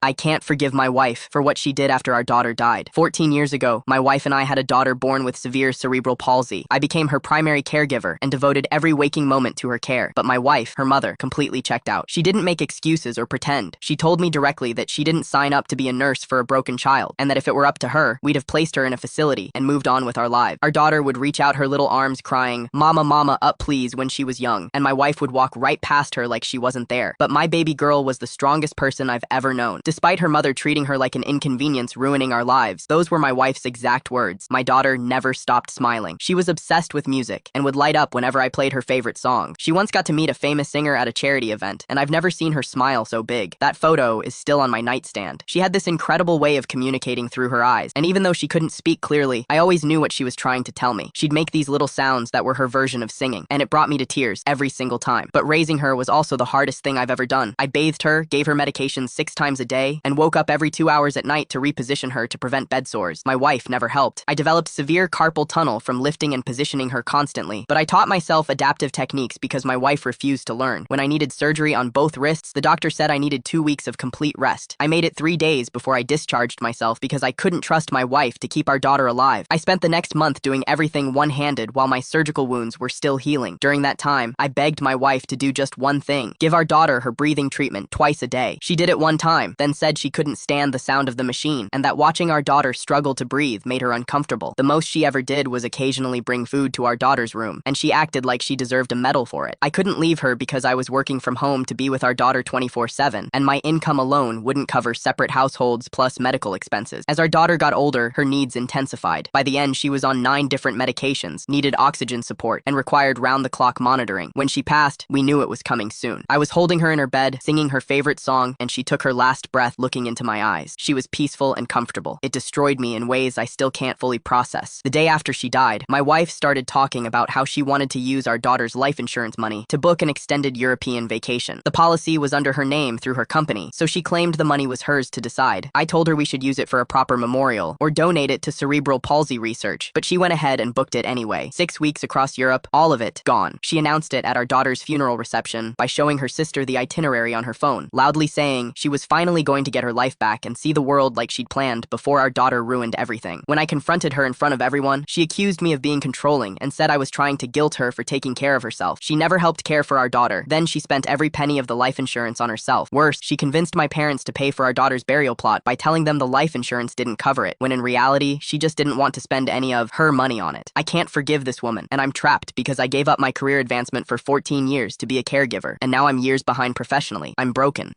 I can't forgive my wife for what she did after our daughter died. 14 years ago, my wife and I had a daughter born with severe cerebral palsy. I became her primary caregiver and devoted every waking moment to her care. But my wife, her mother, completely checked out. She didn't make excuses or pretend. She told me directly that she didn't sign up to be a nurse for a broken child, and that if it were up to her, we'd have placed her in a facility and moved on with our lives. Our daughter would reach out her little arms crying, "Mama, mama, up please," when she was young, and my wife would walk right past her like she wasn't there. But my baby girl was the strongest person I've ever known. Despite her mother treating her like an inconvenience, ruining our lives, those were my wife's exact words. My daughter never stopped smiling. She was obsessed with music and would light up whenever I played her favorite song. She once got to meet a famous singer at a charity event, and I've never seen her smile so big. That photo is still on my nightstand. She had this incredible way of communicating through her eyes, and even though she couldn't speak clearly, I always knew what she was trying to tell me. She'd make these little sounds that were her version of singing, and it brought me to tears every single time. But raising her was also the hardest thing I've ever done. I bathed her, gave her medications 6 times a day, and woke up every 2 hours at night to reposition her to prevent bed sores. My wife never helped. I developed severe carpal tunnel from lifting and positioning her constantly, but I taught myself adaptive techniques because my wife refused to learn. When I needed surgery on both wrists, the doctor said I needed 2 weeks of complete rest. I made it 3 days before I discharged myself because I couldn't trust my wife to keep our daughter alive. I spent the next month doing everything one-handed while my surgical wounds were still healing. During that time, I begged my wife to do just one thing: give our daughter her breathing treatment twice a day. She did it one time, then said she couldn't stand the sound of the machine, and that watching our daughter struggle to breathe made her uncomfortable. The most she ever did was occasionally bring food to our daughter's room, and she acted like she deserved a medal for it. I couldn't leave her because I was working from home to be with our daughter 24/7, and my income alone wouldn't cover separate households plus medical expenses. As our daughter got older, her needs intensified. By the end, she was on 9 different medications, needed oxygen support, and required round-the-clock monitoring. When she passed, we knew it was coming soon. I was holding her in her bed, singing her favorite song, and she took her last breath looking into my eyes. She was peaceful and comfortable. It destroyed me in ways I still can't fully process. The day after she died, my wife started talking about how she wanted to use our daughter's life insurance money to book an extended European vacation. The policy was under her name through her company, so she claimed the money was hers to decide. I told her we should use it for a proper memorial or donate it to cerebral palsy research, but she went ahead and booked it anyway. 6 weeks across Europe, all of it gone. She announced it at our daughter's funeral reception by showing her sister the itinerary on her phone, loudly saying she was finally going to get her life back and see the world like she'd planned before our daughter ruined everything. When I confronted her in front of everyone, she accused me of being controlling and said I was trying to guilt her for taking care of herself. She never helped care for our daughter. Then she spent every penny of the life insurance on herself. Worse, she convinced my parents to pay for our daughter's burial plot by telling them the life insurance didn't cover it, when in reality, she just didn't want to spend any of her money on it. I can't forgive this woman, and I'm trapped because I gave up my career advancement for 14 years to be a caregiver, and now I'm years behind professionally. I'm broken.